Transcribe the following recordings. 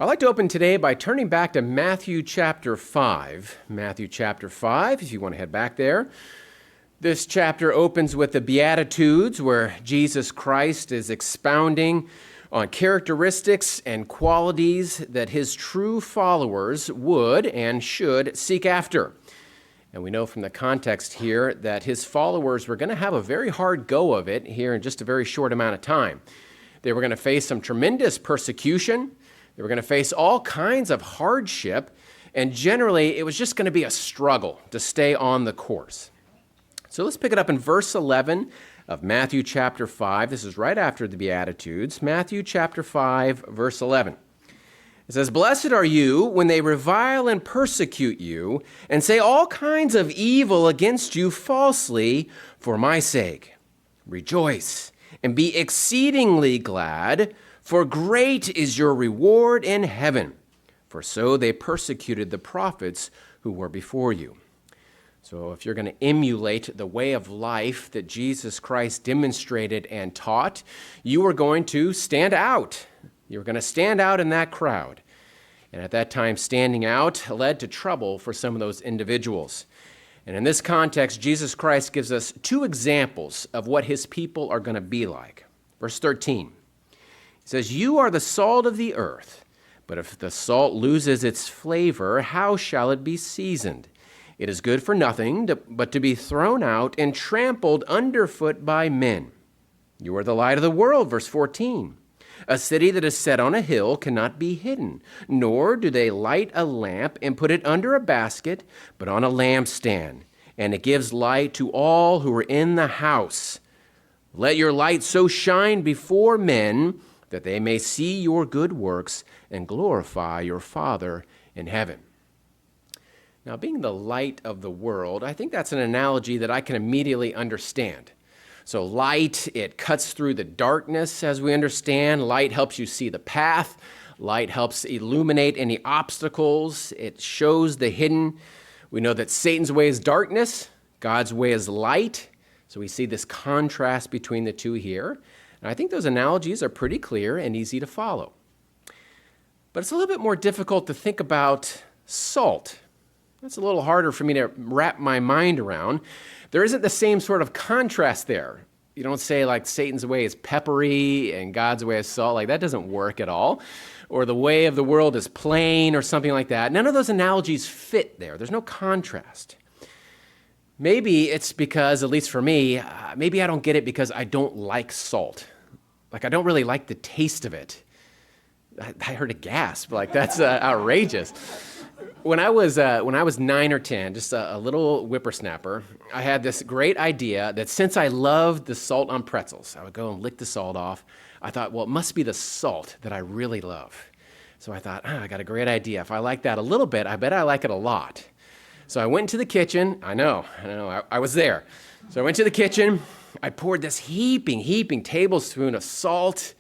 I'd like to open today by turning back to Matthew chapter 5. Matthew chapter 5, if you want to head back there. This chapter opens with the Beatitudes, where Jesus Christ is expounding on characteristics and qualities that his true followers would and should seek after. And we know from the context here that his followers were going to have a very hard go of it here in just a very short amount of time. They were going to face some tremendous persecution. They were going to face all kinds of hardship, and generally it was just going to be a struggle to stay on the course. So let's pick it up in verse 11 of Matthew chapter 5. This is right after the Beatitudes. Matthew chapter 5, verse 11. It says, "Blessed are you when they revile and persecute you and say all kinds of evil against you falsely for my sake. Rejoice and be exceedingly glad, for great is your reward in heaven. For so they persecuted the prophets who were before you." So if you're going to emulate the way of life that Jesus Christ demonstrated and taught, you are going to stand out. You're going to stand out in that crowd. And at that time, standing out led to trouble for some of those individuals. And in this context, Jesus Christ gives us two examples of what his people are going to be like. Verse 13. It says, "You are the salt of the earth, but if the salt loses its flavor, how shall it be seasoned? It is good for nothing but to be thrown out and trampled underfoot by men. You are the light of the world," verse 14. "A city that is set on a hill cannot be hidden, nor do they light a lamp and put it under a basket, but on a lampstand, and it gives light to all who are in the house. Let your light so shine before men that they may see your good works and glorify your Father in heaven." Now, being the light of the world, I think that's an analogy that I can immediately understand. So light, it cuts through the darkness, as we understand. Light helps you see the path. Light helps illuminate any obstacles. It shows the hidden. We know that Satan's way is darkness. God's way is light. So we see this contrast between the two here. And I think those analogies are pretty clear and easy to follow. But it's a little bit more difficult to think about salt. That's a little harder for me to wrap my mind around. There isn't the same sort of contrast there. You don't say like Satan's way is peppery and God's way is salt. Like that doesn't work at all. Or the way of the world is plain or something like that. None of those analogies fit there. There's no contrast. Maybe it's because, at least for me, maybe I don't get it because I don't like salt. Like I don't really like the taste of it. I heard a gasp. Like that's outrageous. When I was 9 or 10, just a little whippersnapper, I had this great idea that since I loved the salt on pretzels, I would go and lick the salt off. I thought, well, it must be the salt that I really love. So I thought, I got a great idea. If I like that a little bit, I bet I like it a lot. So I went into the kitchen. I know, I was there. So I went to the kitchen. I poured this heaping tablespoon of salt,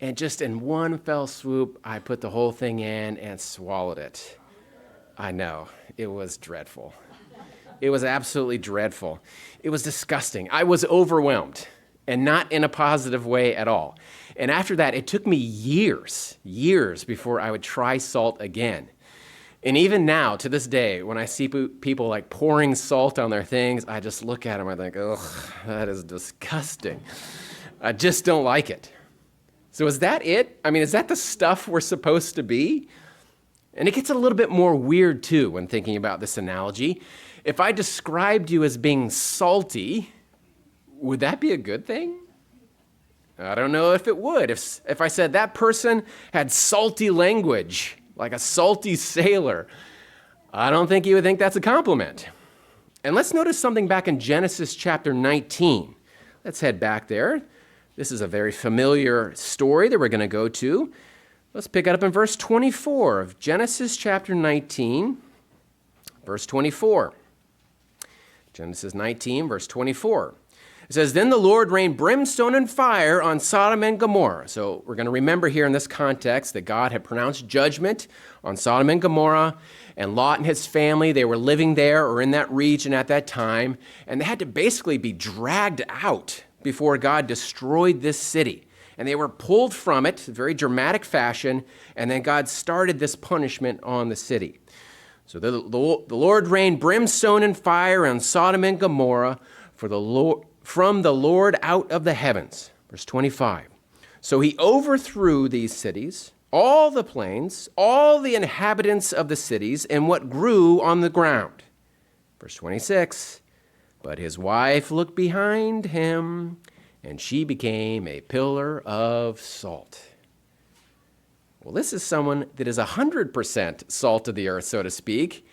and just in one fell swoop, I put the whole thing in and swallowed it. I know, it was dreadful. It was absolutely dreadful. It was disgusting. I was overwhelmed, and not in a positive way at all. And after that, it took me years before I would try salt again. And even now, to this day, when I see people like pouring salt on their things, I just look at them, I think, ugh, that is disgusting. I just don't like it. So is that it? I mean, is that the stuff we're supposed to be? And it gets a little bit more weird, too, when thinking about this analogy. If I described you as being salty, would that be a good thing? I don't know if it would. If I said that person had salty language, like a salty sailor, I don't think you would think that's a compliment. And let's notice something back in Genesis chapter 19. Let's head back there. This is a very familiar story that we're going to go to. Let's pick it up in verse 24 of Genesis chapter 19, verse 24. Genesis 19, verse 24. It says, "Then the Lord rained brimstone and fire on Sodom and Gomorrah." So we're going to remember here in this context that God had pronounced judgment on Sodom and Gomorrah, and Lot and his family, they were living there or in that region at that time, and they had to basically be dragged out before God destroyed this city. and they were pulled from it, very dramatic fashion, and then God started this punishment on the city. So the Lord rained brimstone and fire on Sodom and Gomorrah from the Lord out of the heavens. Verse 25. So he overthrew these cities, all the plains, all the inhabitants of the cities, and what grew on the ground. Verse 26. But his wife looked behind him, and she became a pillar of salt. Well, this is someone that is 100% salt of the earth, so to speak.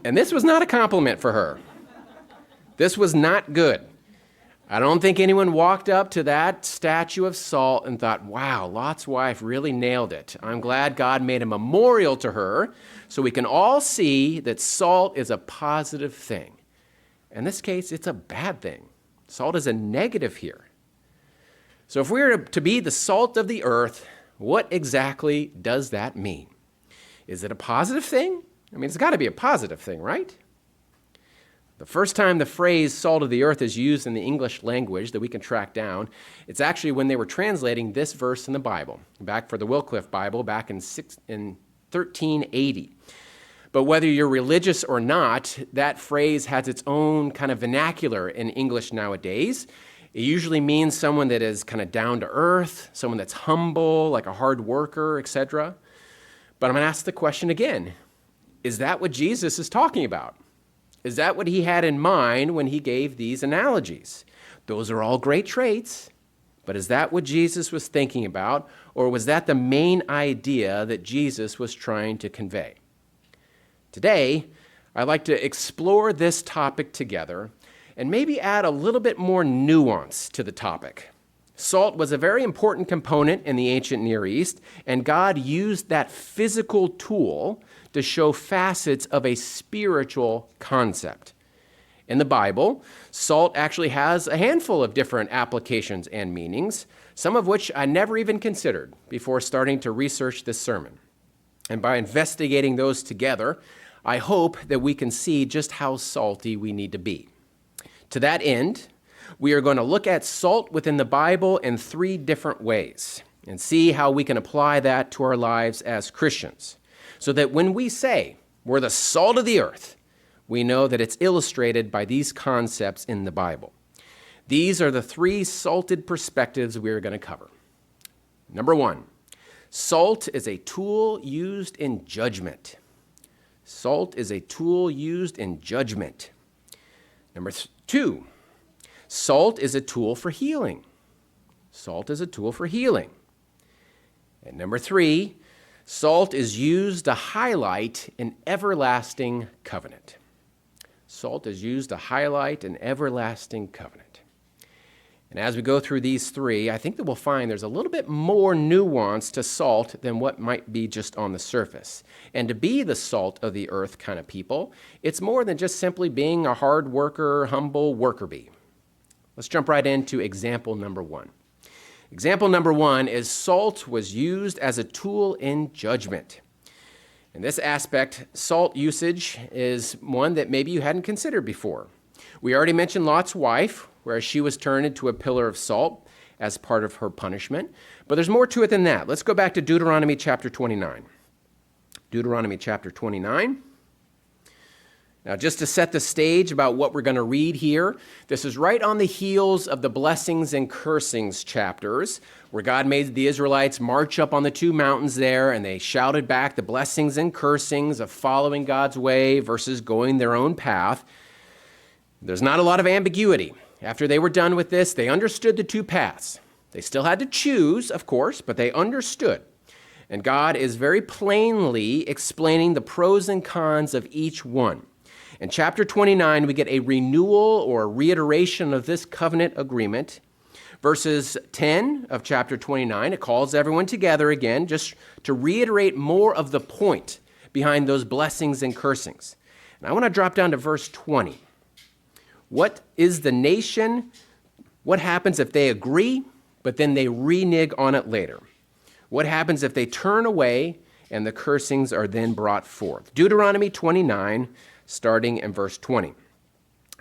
And this was not a compliment for her. This was not good. I don't think anyone walked up to that statue of salt and thought, wow, Lot's wife really nailed it. I'm glad God made a memorial to her so we can all see that salt is a positive thing. In this case, it's a bad thing. Salt is a negative here. So if we are to be the salt of the earth, what exactly does that mean? Is it a positive thing? I mean, it's got to be a positive thing, right? The first time the phrase salt of the earth is used in the English language that we can track down, it's actually when they were translating this verse in the Bible, back for the Wycliffe Bible back in 1380. But whether you're religious or not, that phrase has its own kind of vernacular in English nowadays. It usually means someone that is kind of down to earth, someone that's humble, like a hard worker, etc. But I'm going to ask the question again. Is that what Jesus is talking about? Is that what he had in mind when he gave these analogies? Those are all great traits, but is that what Jesus was thinking about, or was that the main idea that Jesus was trying to convey? Today, I'd like to explore this topic together and maybe add a little bit more nuance to the topic. Salt was a very important component in the ancient Near East, and God used that physical tool to show facets of a spiritual concept. In the Bible, salt actually has a handful of different applications and meanings, some of which I never even considered before starting to research this sermon. And by investigating those together, I hope that we can see just how salty we need to be. To that end, we are going to look at salt within the Bible in 3 different ways and see how we can apply that to our lives as Christians, so that when we say we're the salt of the earth, we know that it's illustrated by these concepts in the Bible. These are the 3 salted perspectives we are going to cover. Number 1, salt is a tool used in judgment. Salt is a tool used in judgment. Number 2, salt is a tool for healing. Salt is a tool for healing. And number 3, salt is used to highlight an everlasting covenant. Salt is used to highlight an everlasting covenant. And as we go through these 3, I think that we'll find there's a little bit more nuance to salt than what might be just on the surface. And to be the salt of the earth kind of people, it's more than just simply being a hard worker, humble worker bee. Let's jump right into example number 1. Example number 1 is salt was used as a tool in judgment. In this aspect, salt usage is one that maybe you hadn't considered before. We already mentioned Lot's wife, where she was turned into a pillar of salt as part of her punishment. But there's more to it than that. Let's go back to Deuteronomy chapter 29. Deuteronomy chapter 29. Now, just to set the stage about what we're going to read here, this is right on the heels of the blessings and cursings chapters, where God made the Israelites march up on the 2 mountains there, and they shouted back the blessings and cursings of following God's way versus going their own path. There's not a lot of ambiguity. After they were done with this, they understood the 2 paths. They still had to choose, of course, but they understood. And God is very plainly explaining the pros and cons of each one. In chapter 29, we get a renewal or reiteration of this covenant agreement. Verses 10 of chapter 29, it calls everyone together again just to reiterate more of the point behind those blessings and cursings. And I want to drop down to verse 20. What is the nation? What happens if they agree, but then they renege on it later? What happens if they turn away and the cursings are then brought forth? Deuteronomy 29, starting in verse 20. It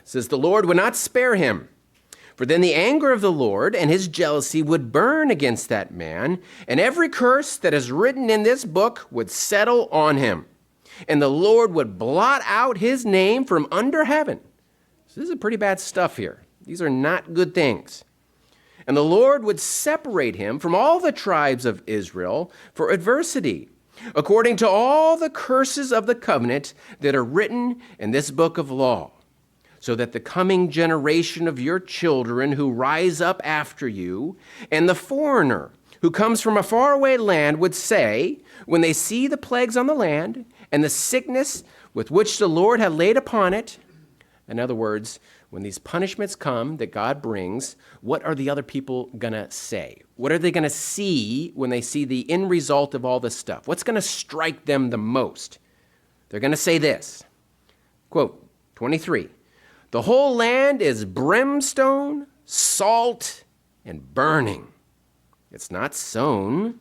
says, "The Lord would not spare him, For then the anger of the Lord and his jealousy would burn against that man, and every curse that is written in this book would settle on him. And the Lord would blot out his name from under heaven. So this is pretty bad stuff here. These are not good things. And the Lord would separate him from all the tribes of Israel for adversity, according to all the curses of the covenant that are written in this book of law, so that the coming generation of your children who rise up after you, and the foreigner who comes from a faraway land would say, when they see the plagues on the land and the sickness with which the Lord had laid upon it, in other words, when these punishments come that God brings, what are the other people going to say? What are they going to see when they see the end result of all this stuff? What's going to strike them the most? They're going to say this, quote, 23, the whole land is brimstone, salt, and burning. It's not sown,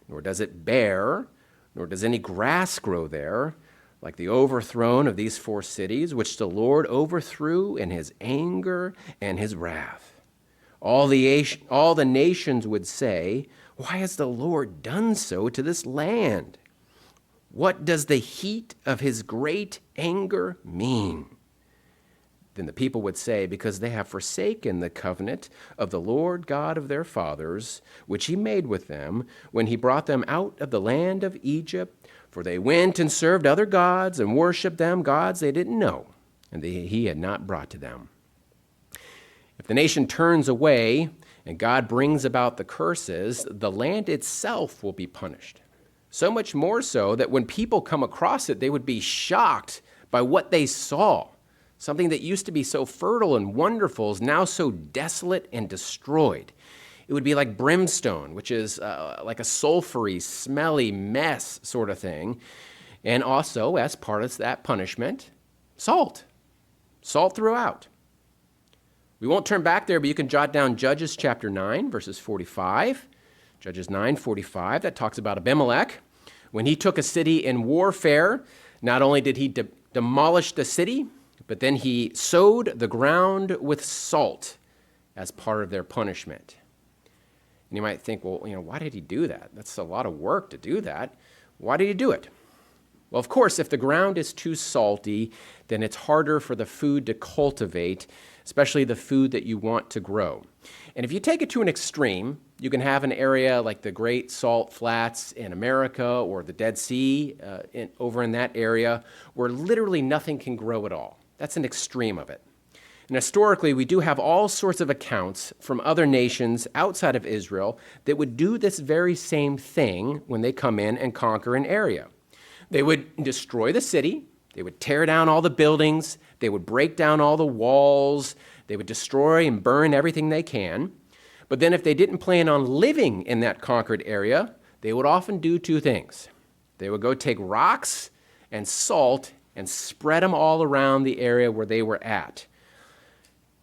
nor does it bear, nor does any grass grow there, like the overthrown of these 4 cities, which the Lord overthrew in his anger and his wrath. All the nations would say, why has the Lord done so to this land? What does the heat of his great anger mean? Then the people would say, because they have forsaken the covenant of the Lord God of their fathers, which he made with them when he brought them out of the land of Egypt, for they went and served other gods and worshiped them, gods they didn't know, and he had not brought to them. If the nation turns away and God brings about the curses, the land itself will be punished. So much more so that when people come across it, they would be shocked by what they saw. Something that used to be so fertile and wonderful is now so desolate and destroyed. It would be like brimstone, which is like a sulfury, smelly mess sort of thing. And also, as part of that punishment, salt. Salt throughout. We won't turn back there, but you can jot down Judges chapter 9, verses 45. Judges 9:45, that talks about Abimelech. When he took a city in warfare, not only did he demolish the city, but then he sowed the ground with salt as part of their punishment. And you might think, well, why did he do that? That's a lot of work to do that. Why did he do it? Well, of course, if the ground is too salty, then it's harder for the food to cultivate, especially the food that you want to grow. And if you take it to an extreme, you can have an area like the Great Salt Flats in America or the Dead Sea over in that area where literally nothing can grow at all. That's an extreme of it. And historically, we do have all sorts of accounts from other nations outside of Israel that would do this very same thing when they come in and conquer an area. They would destroy the city. They would tear down all the buildings. They would break down all the walls. They would destroy and burn everything they can. But then if they didn't plan on living in that conquered area, they would often do 2 things. They would go take rocks and salt and spread them all around the area where they were at.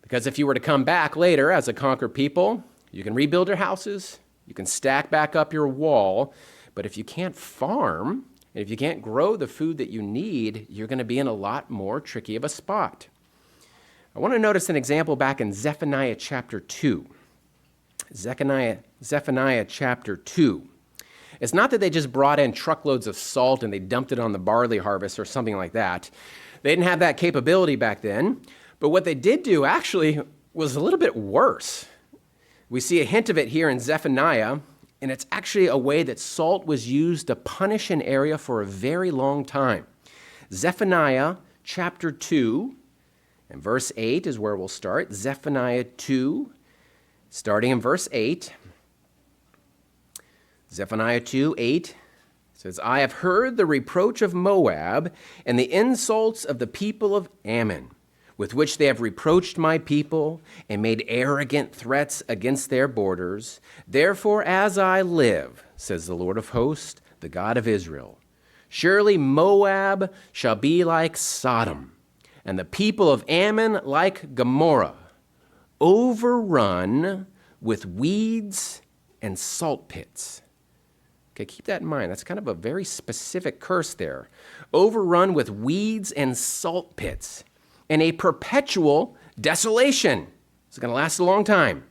Because if you were to come back later as a conquered people, you can rebuild your houses, you can stack back up your wall, but if you can't farm, and if you can't grow the food that you need, you're going to be in a lot more tricky of a spot. I want to notice an example back in Zephaniah chapter 2. Zephaniah chapter 2. It's not that they just brought in truckloads of salt and they dumped it on the barley harvest or something like that. They didn't have that capability back then. But what they did do actually was a little bit worse. We see a hint of it here in Zephaniah, and it's actually a way that salt was used to punish an area for a very long time. Zephaniah chapter 2 and verse 8 is where we'll start. Zephaniah 2, starting in verse 8. Zephaniah 2:8 says, I have heard the reproach of Moab and the insults of the people of Ammon, with which they have reproached my people and made arrogant threats against their borders. Therefore, as I live, says the Lord of hosts, the God of Israel, surely Moab shall be like Sodom, and the people of Ammon like Gomorrah, overrun with weeds and salt pits. Okay, keep that in mind. That's kind of a very specific curse there. Overrun with weeds and salt pits, and a perpetual desolation. It's going to last a long time.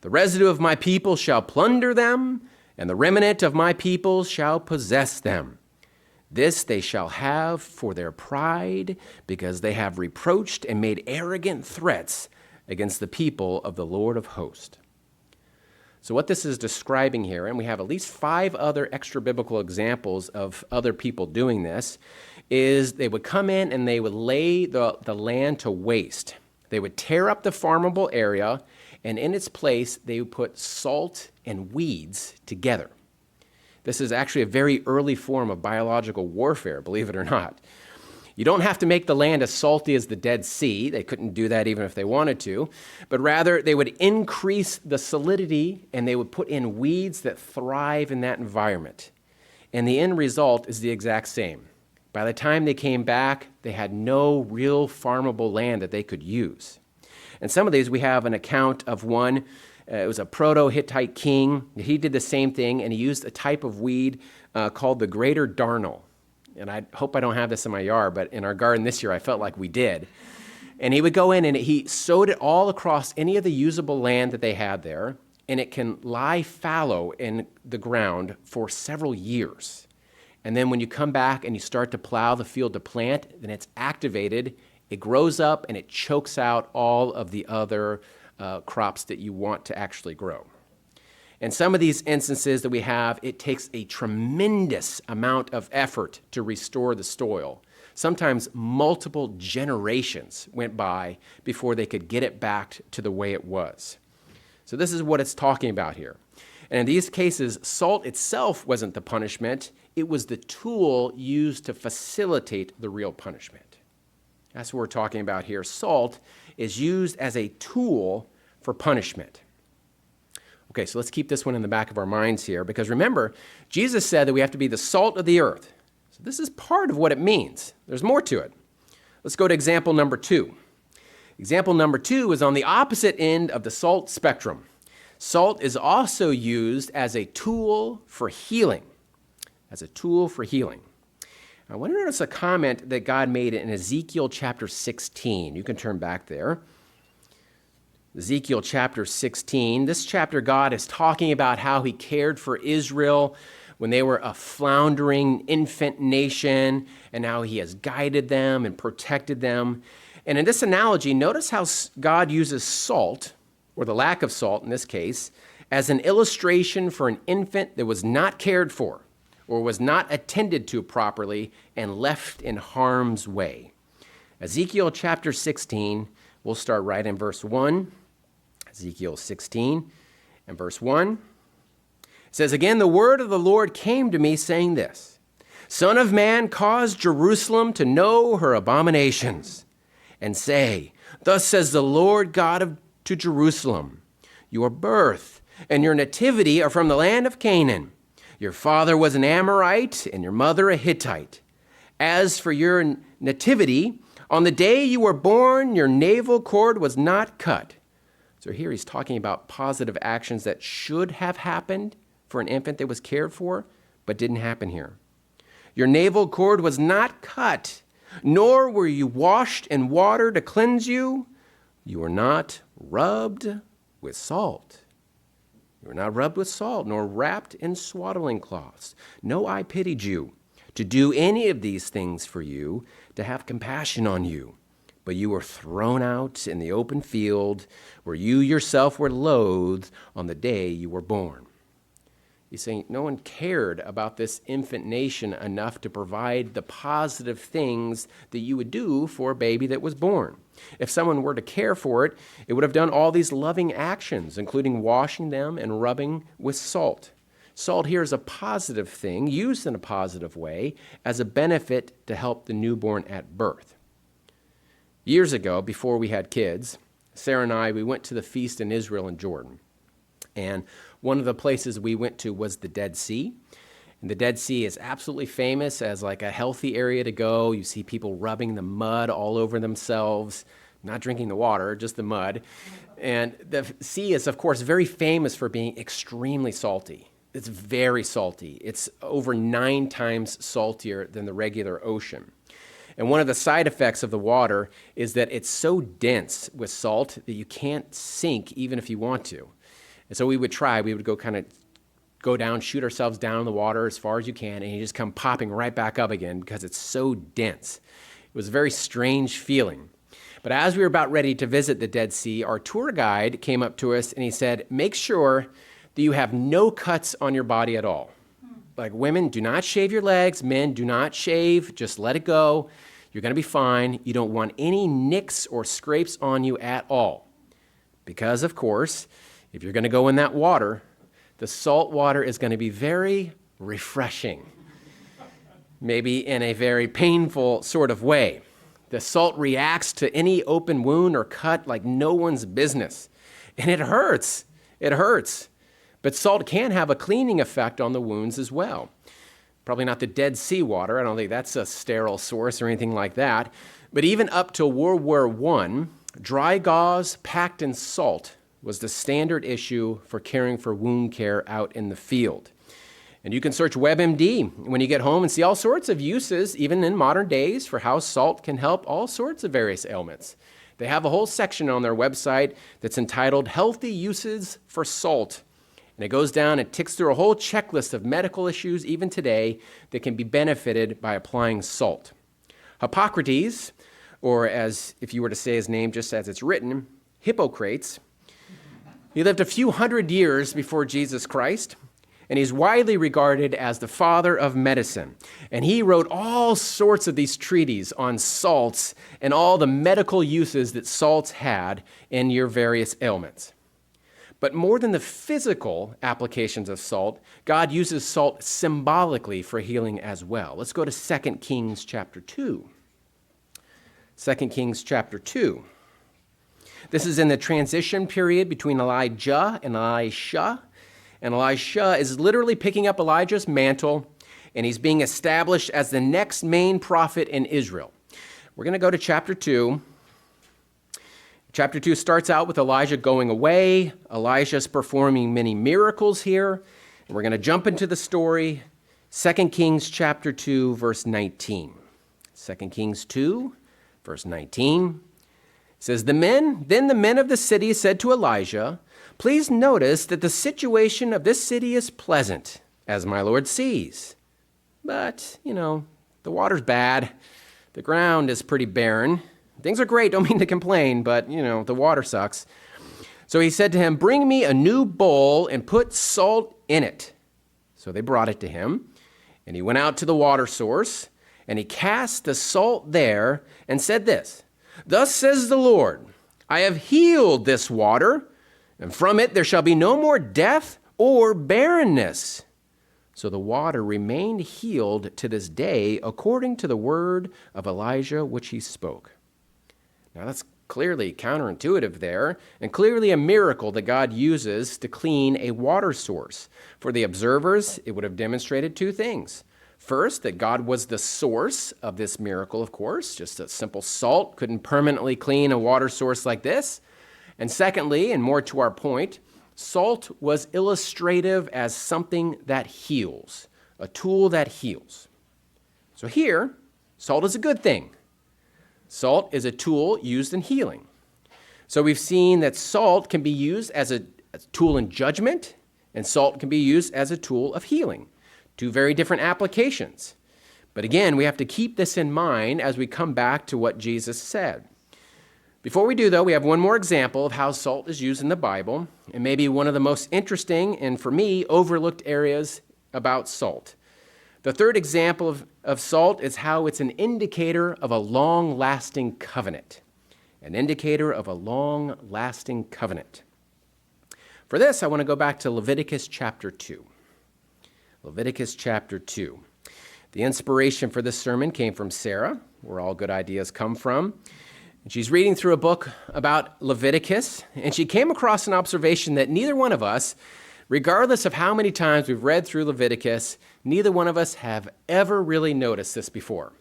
The residue of my people shall plunder them, and the remnant of my people shall possess them. This they shall have for their pride, because they have reproached and made arrogant threats against the people of the Lord of hosts. So what this is describing here, and we have at least 5 other extra biblical examples of other people doing this, is they would come in and they would lay the land to waste. They would tear up the farmable area, and in its place, they would put salt and weeds together. This is actually a very early form of biological warfare, believe it or not. You don't have to make the land as salty as the Dead Sea. They couldn't do that even if they wanted to. But rather, they would increase the solidity, and they would put in weeds that thrive in that environment. And the end result is the exact same. By the time they came back, they had no real farmable land that they could use. And some of these, we have an account of one. It was a Proto-Hittite king. He did the same thing, and he used a type of weed called the Greider darnel. And I hope I don't have this in my yard, but in our garden this year, I felt like we did. And he would go in and he sowed it all across any of the usable land that they had there, and it can lie fallow in the ground for several years. And then when you come back and you start to plow the field to plant, then it's activated, it grows up, and it chokes out all of the other crops that you want to actually grow. In some of these instances that we have, it takes a tremendous amount of effort to restore the soil. Sometimes multiple generations went by before they could get it back to the way it was. So this is what it's talking about here. And in these cases, salt itself wasn't the punishment. It was the tool used to facilitate the real punishment. That's what we're talking about here. Salt is used as a tool for punishment. Okay, so let's keep this one in the back of our minds here, because remember, Jesus said that we have to be the salt of the earth. So this is part of what it means. There's more to it. Let's go to example number 2. Example number 2 is on the opposite end of the salt spectrum. Salt is also used as a tool for healing. As a tool for healing. I want to notice a comment that God made in Ezekiel chapter 16. You can turn back there. Ezekiel chapter 16. This chapter, God is talking about how he cared for Israel when they were a floundering infant nation, and how he has guided them and protected them. And in this analogy, notice how God uses salt, or the lack of salt in this case, as an illustration for an infant that was not cared for or was not attended to properly and left in harm's way. Ezekiel chapter 16, we'll start right in verse 1. Ezekiel 16 and verse 1. It says, "Again, the word of the Lord came to me, saying this, Son of man, cause Jerusalem to know her abominations, and say, Thus says the Lord God to Jerusalem, Your birth and your nativity are from the land of Canaan. Your father was an Amorite, and your mother a Hittite. As for your nativity, on the day you were born, your navel cord was not cut." So here he's talking about positive actions that should have happened for an infant that was cared for, but didn't happen here. "Your navel cord was not cut, nor were you washed in water to cleanse you. You were not rubbed with salt. You were not rubbed with salt, nor wrapped in swaddling cloths. No, I pitied you to do any of these things for you, to have compassion on you. But you were thrown out in the open field, where you yourself were loathed on the day you were born." He's saying no one cared about this infant nation enough to provide the positive things that you would do for a baby that was born. If someone were to care for it, it would have done all these loving actions, including washing them and rubbing with salt. Salt here is a positive thing, used in a positive way, as a benefit to help the newborn at birth. Years ago, before we had kids, Sarah and I, we went to the feast in Israel and Jordan. And one of the places we went to was the Dead Sea. And the Dead Sea is absolutely famous as like a healthy area to go. You see people rubbing the mud all over themselves, not drinking the water, just the mud. And the sea is, of course, very famous for being extremely salty. It's very salty. It's over 9 times saltier than the regular ocean. And one of the side effects of the water is that it's so dense with salt that you can't sink even if you want to. And so we would go down, shoot ourselves down in the water as far as you can, and you just come popping right back up again because it's so dense. It was a very strange feeling. But as we were about ready to visit the Dead Sea, our tour guide came up to us and he said, make sure that you have no cuts on your body at all. Like women, do not shave your legs. Men, do not shave. Just let it go. You're going to be fine. You don't want any nicks or scrapes on you at all. Because, of course, if you're going to go in that water, the salt water is going to be very refreshing, maybe in a very painful sort of way. The salt reacts to any open wound or cut like no one's business, and it hurts. It hurts. But salt can have a cleaning effect on the wounds as well. Probably not the Dead Sea water. I don't think that's a sterile source or anything like that. But even up to World War I, dry gauze packed in salt was the standard issue for caring for wound care out in the field. And you can search WebMD when you get home and see all sorts of uses, even in modern days, for how salt can help all sorts of various ailments. They have a whole section on their website that's entitled Healthy Uses for Salt. And it goes down and ticks through a whole checklist of medical issues, even today, that can be benefited by applying salt. Hippocrates, or as if you were to say his name just as it's written, Hippocrates, he lived a few hundred years before Jesus Christ, and he's widely regarded as the father of medicine. And he wrote all sorts of these treatises on salts and all the medical uses that salts had in your various ailments. But more than the physical applications of salt, God uses salt symbolically for healing as well. Let's go to 2 Kings chapter 2. 2 Kings chapter 2. This is in the transition period between Elijah and Elisha. And Elisha is literally picking up Elijah's mantle, and he's being established as the next main prophet in Israel. We're going to go to chapter 2. Chapter 2 starts out with Elijah going away. Elijah's performing many miracles here. And we're going to jump into the story. 2 Kings chapter 2, verse 19. 2 Kings 2, verse 19. It says, Then the men of the city said to Elijah, Please notice that the situation of this city is pleasant, as my Lord sees. But, the water's bad. The ground is pretty barren. Things are great, don't mean to complain, but, the water sucks. So he said to him, Bring me a new bowl and put salt in it. So they brought it to him, and he went out to the water source, and he cast the salt there and said this, Thus says the Lord, I have healed this water, and from it there shall be no more death or barrenness. So the water remained healed to this day, according to the word of Elijah which he spoke. Now that's clearly counterintuitive there, and clearly a miracle that God uses to clean a water source. For the observers, it would have demonstrated two things. First, that God was the source of this miracle, of course. Just a simple salt couldn't permanently clean a water source like this. And secondly, and more to our point, salt was illustrative as something that heals, a tool that heals. So here, salt is a good thing. Salt is a tool used in healing. So we've seen that salt can be used as a tool in judgment, and salt can be used as a tool of healing. Two very different applications. But again, we have to keep this in mind as we come back to what Jesus said. Before we do, though, we have one more example of how salt is used in the Bible, and maybe one of the most interesting and, for me, overlooked areas about salt. The third example of salt is how it's an indicator of a long-lasting covenant. An indicator of a long-lasting covenant. For this, I want to go back to Leviticus chapter 2. Leviticus chapter 2. The inspiration for this sermon came from Sarah, where all good ideas come from. And she's reading through a book about Leviticus, and she came across an observation that neither one of us, regardless of how many times we've read through Leviticus, neither one of us have ever really noticed this before.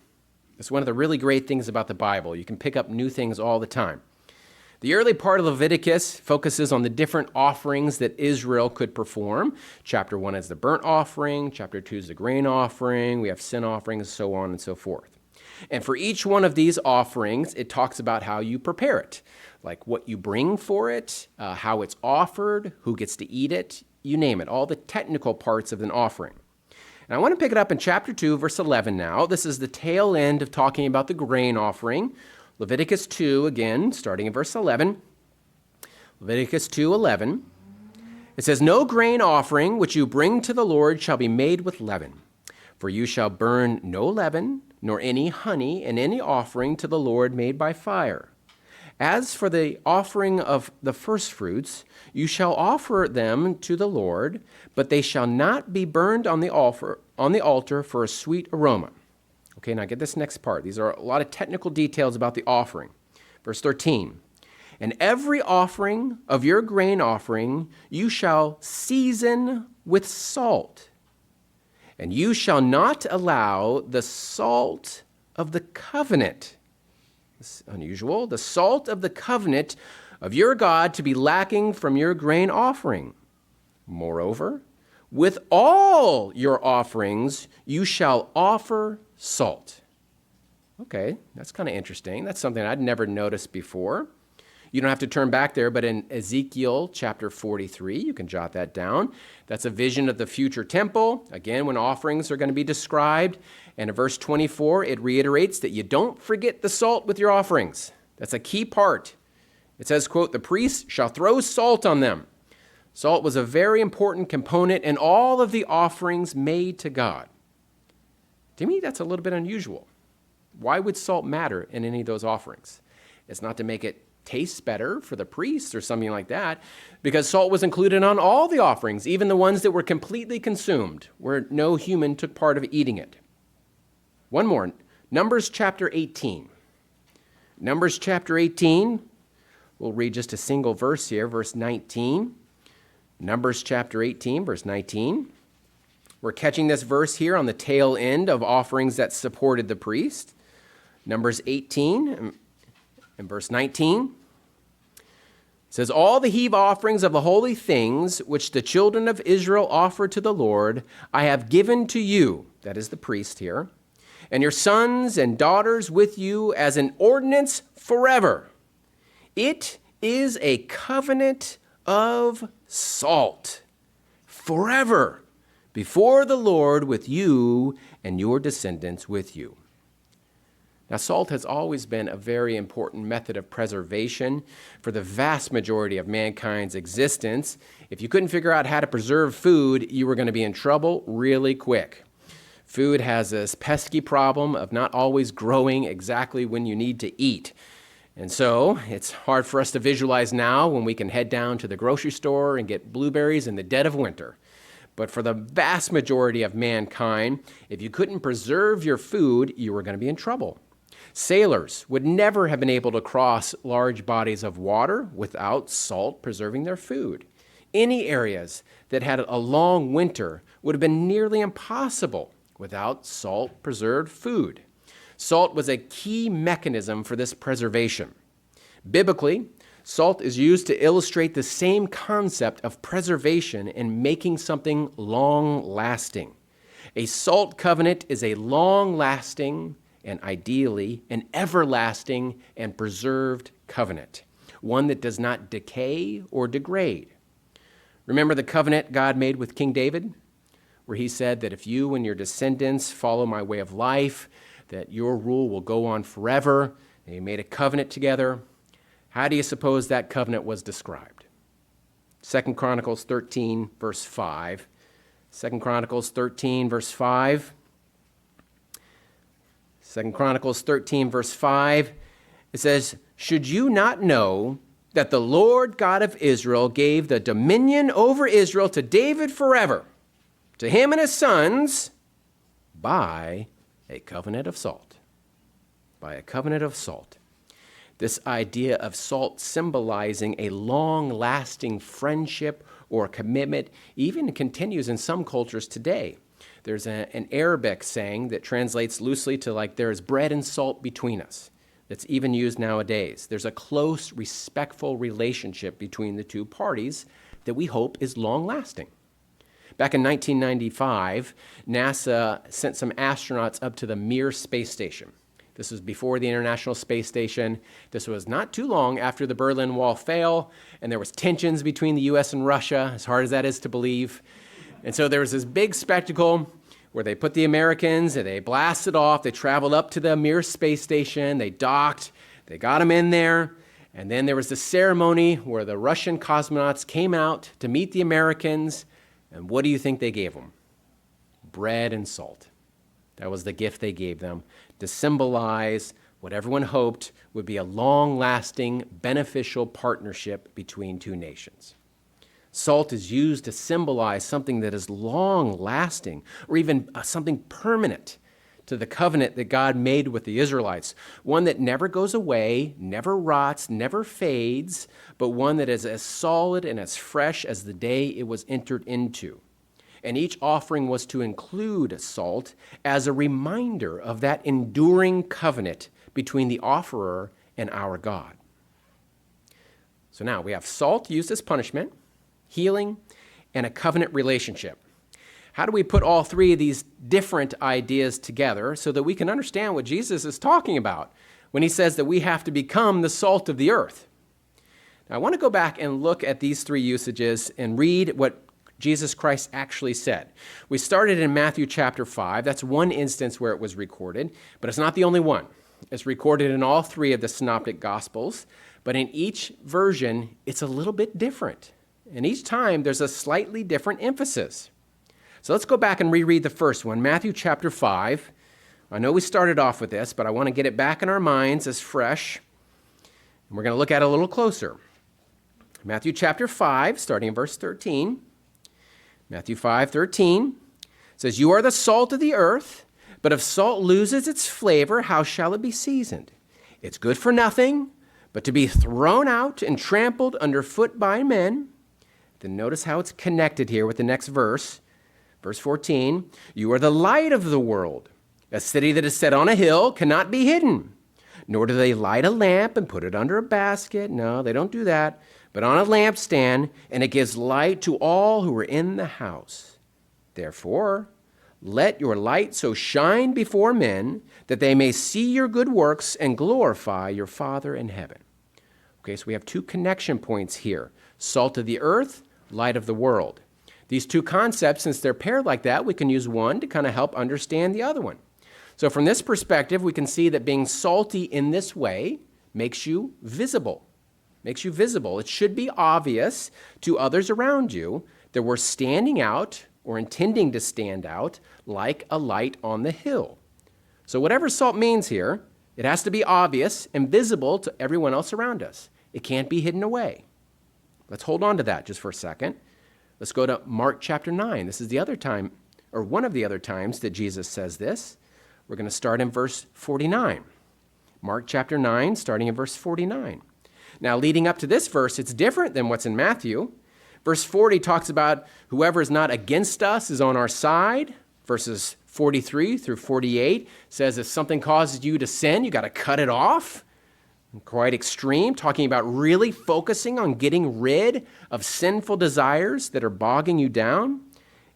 It's one of the really great things about the Bible. You can pick up new things all the time. The early part of Leviticus focuses on the different offerings that Israel could perform. Chapter 1 is the burnt offering. Chapter 2 is the grain offering. We have sin offerings, so on and so forth. And for each one of these offerings, it talks about how you prepare it, like what you bring for it, how it's offered, who gets to eat it, you name it, all the technical parts of an offering. And I want to pick it up in chapter 2, verse 11 now. This is the tail end of talking about the grain offering. Leviticus 2, again, starting in verse 11. Leviticus 2:11. It says, "No grain offering which you bring to the Lord shall be made with leaven. For you shall burn no leaven, nor any honey in any offering to the Lord made by fire. As for the offering of the firstfruits, you shall offer them to the Lord, but they shall not be burned on the altar for a sweet aroma." Okay, now get this next part. These are a lot of technical details about the offering. Verse 13. "And every offering of your grain offering you shall season with salt. And you shall not allow the salt of the covenant," this is unusual, "the salt of the covenant of your God to be lacking from your grain offering. Moreover, with all your offerings you shall offer salt." Okay, that's kind of interesting. That's something I'd never noticed before. You don't have to turn back there, but in Ezekiel chapter 43, you can jot that down. That's a vision of the future temple, again, when offerings are going to be described. And in verse 24, it reiterates that you don't forget the salt with your offerings. That's a key part. It says, quote, "The priest shall throw salt on them." Salt was a very important component in all of the offerings made to God. To me, that's a little bit unusual. Why would salt matter in any of those offerings? It's not to make it taste better for the priests or something like that, because salt was included on all the offerings, even the ones that were completely consumed, where no human took part of eating it. One more, Numbers chapter 18. Numbers chapter 18, we'll read just a single verse here, verse 19. Numbers chapter 18, verse 19. We're catching this verse here on the tail end of offerings that supported the priest. Numbers 18 and verse 19. It says, "All the heave offerings of the holy things which the children of Israel offer to the Lord, I have given to you," that is the priest here, "and your sons and daughters with you as an ordinance forever. It is a covenant of salt forever before the Lord with you and your descendants with you." Now, salt has always been a very important method of preservation for the vast majority of mankind's existence. If you couldn't figure out how to preserve food, you were going to be in trouble really quick. Food has this pesky problem of not always growing exactly when you need to eat. And so it's hard for us to visualize now when we can head down to the grocery store and get blueberries in the dead of winter. But for the vast majority of mankind, if you couldn't preserve your food, you were going to be in trouble. Sailors would never have been able to cross large bodies of water without salt preserving their food. Any areas that had a long winter would have been nearly impossible without salt-preserved food. Salt was a key mechanism for this preservation. Biblically, salt is used to illustrate the same concept of preservation and making something long-lasting. A salt covenant is a long-lasting and ideally an everlasting and preserved covenant, one that does not decay or degrade. Remember the covenant God made with King David, where he said that if you and your descendants follow my way of life, that your rule will go on forever, and he made a covenant together. How do you suppose that covenant was described? 2 Chronicles 13, verse 5. 2 Chronicles 13, verse 5. 2 Chronicles 13, verse 5, it says, "Should you not know that the Lord God of Israel gave the dominion over Israel to David forever, to him and his sons, by a covenant of salt?" By a covenant of salt. This idea of salt symbolizing a long-lasting friendship or commitment even continues in some cultures today. There's an Arabic saying that translates loosely to like, "there is bread and salt between us." That's even used nowadays. There's a close, respectful relationship between the two parties that we hope is long-lasting. Back in 1995, NASA sent some astronauts up to the Mir space station. This was before the International Space Station. This was not too long after the Berlin Wall fell, and there was tensions between the U.S. and Russia, as hard as that is to believe. And so there was this big spectacle where they put the Americans, and they blasted off, they traveled up to the Mir space station, they docked, they got them in there, and then there was the ceremony where the Russian cosmonauts came out to meet the Americans, and what do you think they gave them? Bread and salt. That was the gift they gave them to symbolize what everyone hoped would be a long-lasting, beneficial partnership between two nations. Salt is used to symbolize something that is long-lasting, or even something permanent to the covenant that God made with the Israelites, one that never goes away, never rots, never fades, but one that is as solid and as fresh as the day it was entered into. And each offering was to include salt as a reminder of that enduring covenant between the offerer and our God. So now we have salt used as punishment, healing, and a covenant relationship. How do we put all three of these different ideas together so that we can understand what Jesus is talking about when he says that we have to become the salt of the earth? Now, I want to go back and look at these three usages and read what Jesus Christ actually said. We started in Matthew chapter 5. That's one instance where it was recorded, but it's not the only one. It's recorded in all three of the synoptic gospels, but in each version, it's a little bit different. And each time, there's a slightly different emphasis. So let's go back and reread the first one, Matthew chapter 5. I know we started off with this, but I want to get it back in our minds as fresh. And we're going to look at it a little closer. Matthew chapter 5, starting in verse 13. Matthew 5:13 says, "You are the salt of the earth, but if salt loses its flavor, how shall it be seasoned? It's good for nothing, but to be thrown out and trampled underfoot by men." Then notice how it's connected here with the next verse. Verse 14, "You are the light of the world. A city that is set on a hill cannot be hidden. Nor do they light a lamp and put it under a basket." No, they don't do that. "But on a lampstand, and it gives light to all who are in the house. Therefore, let your light so shine before men that they may see your good works and glorify your Father in heaven." Okay, so we have two connection points here. Salt of the earth, light of the world. These two concepts, since they're paired like that, we can use one to kind of help understand the other one. So from this perspective, we can see that being salty in this way makes you visible. Makes you visible. It should be obvious to others around you that we're standing out or intending to stand out like a light on the hill. So whatever salt means here, it has to be obvious and visible to everyone else around us. It can't be hidden away. Let's hold on to that just for a second. Let's go to Mark chapter 9. This is the other time, or one of the other times that Jesus says this. We're going to start in verse 49. Mark chapter 9, starting in verse 49. Now, leading up to this verse, it's different than what's in Matthew. Verse 40 talks about whoever is not against us is on our side. Verses 43 through 48 says if something causes you to sin, you got to cut it off. Quite extreme, talking about really focusing on getting rid of sinful desires that are bogging you down.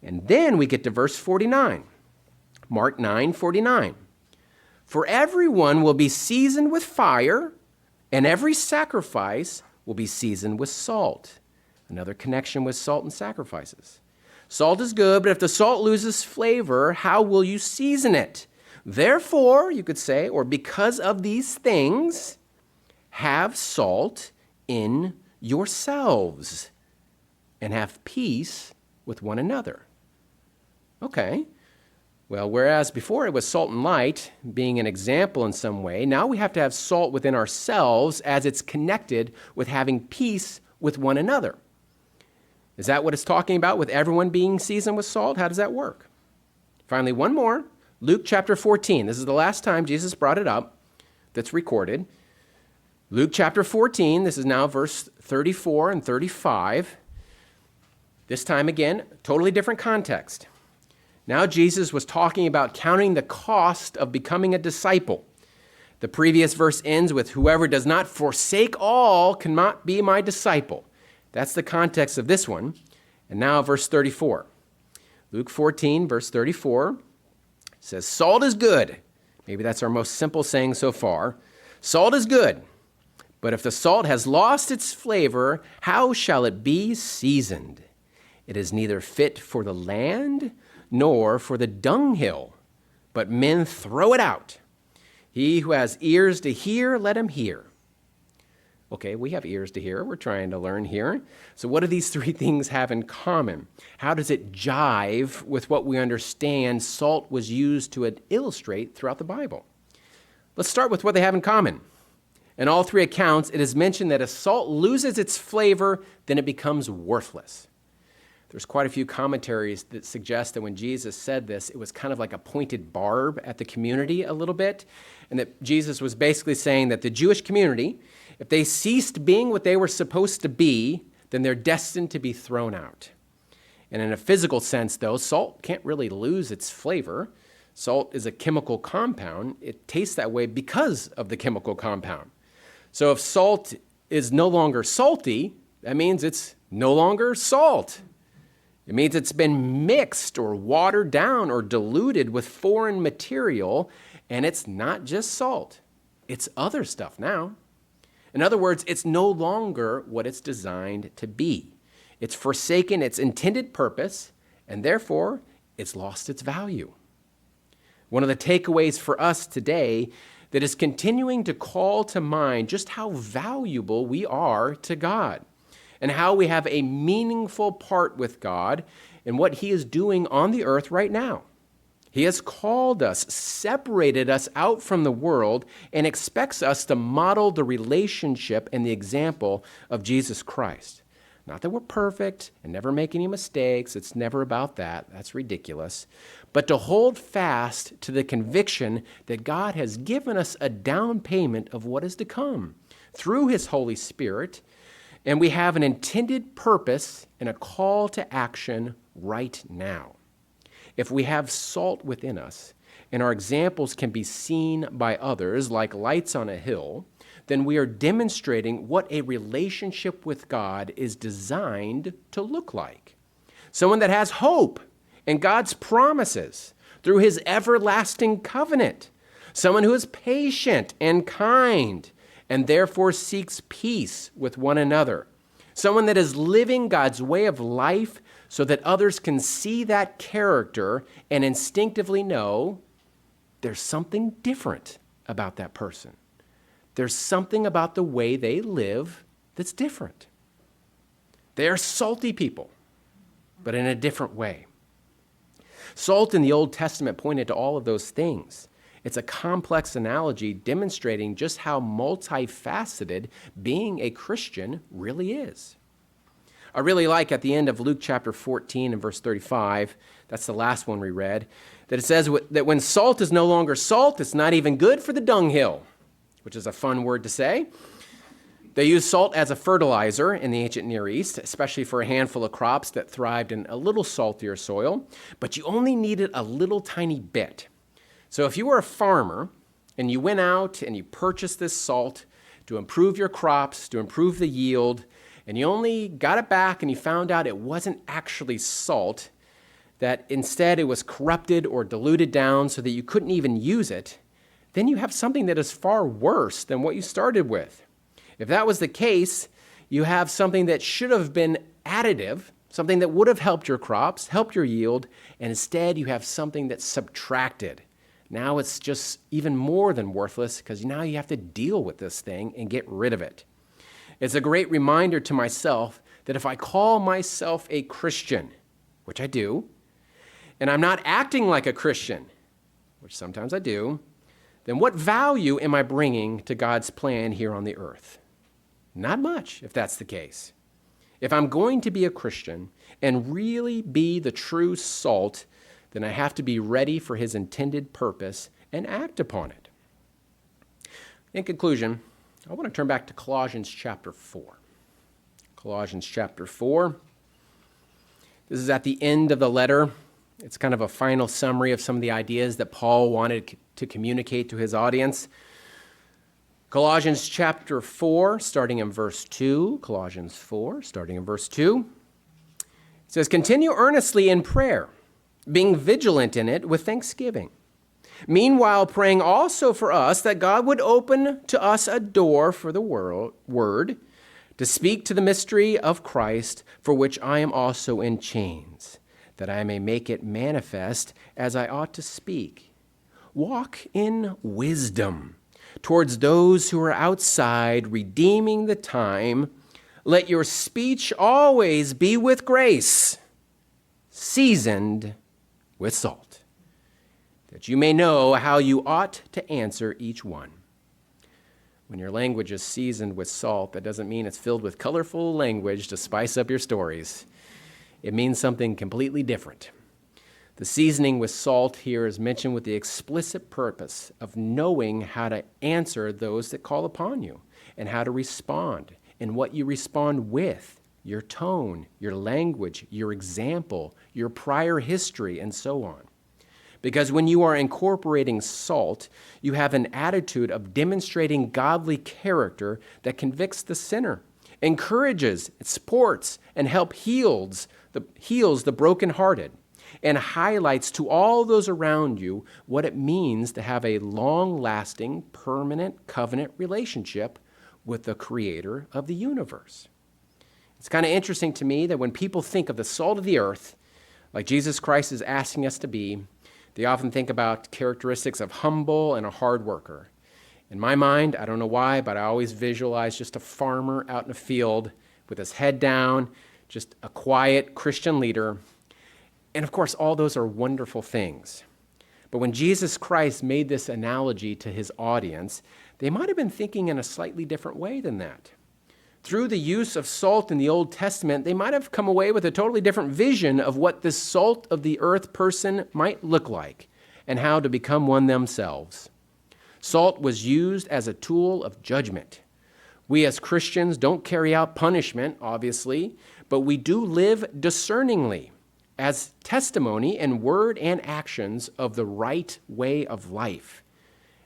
And then we get to verse 49. Mark 9:49. "For everyone will be seasoned with fire, and every sacrifice will be seasoned with salt." Another connection with salt and sacrifices. "Salt is good, but if the salt loses flavor, how will you season it? Therefore," you could say, or because of these things, "have salt in yourselves and have peace with one another." Okay. Well, whereas before it was salt and light, being an example in some way, now we have to have salt within ourselves as it's connected with having peace with one another. Is that what it's talking about with everyone being seasoned with salt? How does that work? Finally, one more. Luke chapter 14. This is the last time Jesus brought it up that's recorded. Luke chapter 14. This is now verse 34 and 35. This time again, totally different context. Now Jesus was talking about counting the cost of becoming a disciple. The previous verse ends with, "Whoever does not forsake all cannot be my disciple." That's the context of this one. And now verse 34. Luke 14, verse 34 says, "Salt is good. Maybe that's our most simple saying so far. Salt is good, but if the salt has lost its flavor, how shall it be seasoned? It is neither fit for the land nor for the dunghill, but men throw it out. He who has ears to hear, let him hear. Okay, we have ears to hear. We're trying to learn here. So what do these three things have in common? How does it jive with what we understand salt was used to illustrate throughout the Bible? Let's start with what they have in common. In all three accounts, it is mentioned that if salt loses its flavor, then it becomes worthless. There's quite a few commentaries that suggest that when Jesus said this, it was kind of like a pointed barb at the community a little bit, and that Jesus was basically saying that the Jewish community, if they ceased being what they were supposed to be, then they're destined to be thrown out. And in a physical sense, though, salt can't really lose its flavor. Salt is a chemical compound. It tastes that way because of the chemical compound. So if salt is no longer salty, that means it's no longer salt. It means it's been mixed or watered down or diluted with foreign material, and it's not just salt. It's other stuff now. In other words, it's no longer what it's designed to be. It's forsaken its intended purpose, and therefore, it's lost its value. One of the takeaways for us today that is continuing to call to mind just how valuable we are to God, and how we have a meaningful part with God in what he is doing on the earth right now. He has called us, separated us out from the world, and expects us to model the relationship and the example of Jesus Christ. Not that we're perfect and never make any mistakes. It's never about that. That's ridiculous. But to hold fast to the conviction that God has given us a down payment of what is to come through his Holy Spirit. And we have an intended purpose and a call to action right now. If we have salt within us and our examples can be seen by others like lights on a hill, then we are demonstrating what a relationship with God is designed to look like. Someone that has hope in God's promises through his everlasting covenant. Someone who is patient and kind and therefore seeks peace with one another. Someone that is living God's way of life so that others can see that character and instinctively know there's something different about that person. There's something about the way they live that's different. They are salty people, but in a different way. Salt in the Old Testament pointed to all of those things. It's a complex analogy demonstrating just how multifaceted being a Christian really is. I really like at the end of Luke chapter 14 and verse 35, that's the last one we read, that it says that when salt is no longer salt, it's not even good for the dunghill, which is a fun word to say. They used salt as a fertilizer in the ancient Near East, especially for a handful of crops that thrived in a little saltier soil, but you only needed a little tiny bit. So if you were a farmer and you went out and you purchased this salt to improve your crops, to improve the yield, and you only got it back and you found out it wasn't actually salt, that instead it was corrupted or diluted down so that you couldn't even use it, then you have something that is far worse than what you started with. If that was the case, you have something that should have been additive, something that would have helped your crops, helped your yield, and instead you have something that's subtracted. Now it's just even more than worthless because now you have to deal with this thing and get rid of it. It's a great reminder to myself that if I call myself a Christian, which I do, and I'm not acting like a Christian, which sometimes I do, then what value am I bringing to God's plan here on the earth? Not much, if that's the case. If I'm going to be a Christian and really be the true salt, then I have to be ready for his intended purpose and act upon it. In conclusion, I want to turn back to Colossians chapter 4. Colossians chapter 4. This is at the end of the letter. It's kind of a final summary of some of the ideas that Paul wanted to communicate to his audience. Colossians chapter 4, starting in verse 2. Colossians 4, starting in verse 2. It says, "Continue earnestly in prayer, being vigilant in it with thanksgiving. Meanwhile, praying also for us that God would open to us a door for the word to speak to the mystery of Christ, for which I am also in chains, that I may make it manifest as I ought to speak. Walk in wisdom towards those who are outside, redeeming the time. Let your speech always be with grace, seasoned with salt, that you may know how you ought to answer each one. When your language is seasoned with salt, that doesn't mean it's filled with colorful language to spice up your stories. It means something completely different. The seasoning with salt here is mentioned with the explicit purpose of knowing how to answer those that call upon you and how to respond and what you respond with, your tone, your language, your example, your prior history, and so on. Because when you are incorporating salt, you have an attitude of demonstrating godly character that convicts the sinner, encourages, supports, and heals the brokenhearted, and highlights to all those around you what it means to have a long-lasting, permanent covenant relationship with the creator of the universe. It's kind of interesting to me that when people think of the salt of the earth, like Jesus Christ is asking us to be, they often think about characteristics of humble and a hard worker. In my mind, I don't know why, but I always visualize just a farmer out in a field with his head down, just a quiet Christian leader. And of course, all those are wonderful things. But when Jesus Christ made this analogy to his audience, they might have been thinking in a slightly different way than that. Through the use of salt in the Old Testament, they might have come away with a totally different vision of what this salt of the earth person might look like and how to become one themselves. Salt was used as a tool of judgment. We as Christians don't carry out punishment, obviously, but we do live discerningly as testimony in word and actions of the right way of life.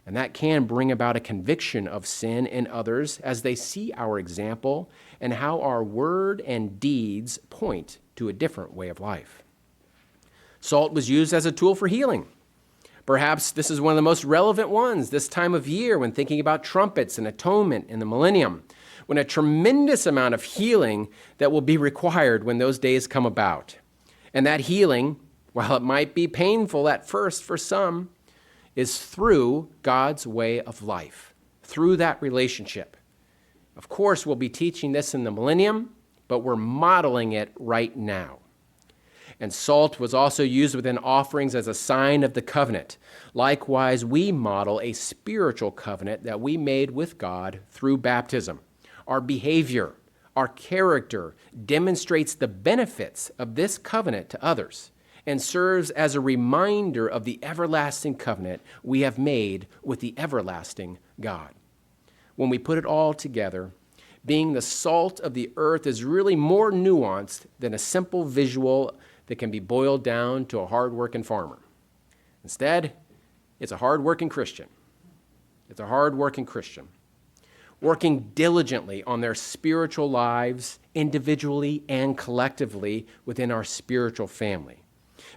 And that can bring about a conviction of sin in others as they see our example and how our word and deeds point to a different way of life. Salt was used as a tool for healing. Perhaps this is one of the most relevant ones this time of year when thinking about trumpets and atonement in the millennium, when a tremendous amount of healing that will be required when those days come about. And that healing, while it might be painful at first for some, is through God's way of life, through that relationship. Of course, we'll be teaching this in the millennium, but we're modeling it right now. And salt was also used within offerings as a sign of the covenant. Likewise, we model a spiritual covenant that we made with God through baptism. Our behavior, our character demonstrates the benefits of this covenant to others and serves as a reminder of the everlasting covenant we have made with the everlasting God. When we put it all together, being the salt of the earth is really more nuanced than a simple visual that can be boiled down to a hard-working farmer. Instead, it's a hard-working Christian. It's a hard-working Christian, working diligently on their spiritual lives, individually and collectively within our spiritual family.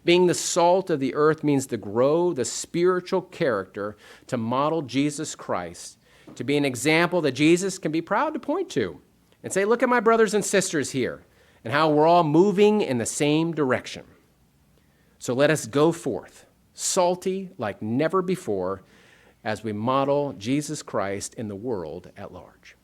Being the salt of the earth means to grow the spiritual character to model Jesus Christ, to be an example that Jesus can be proud to point to and say, look at my brothers and sisters here and how we're all moving in the same direction. So let us go forth, salty like never before, as we model Jesus Christ in the world at large.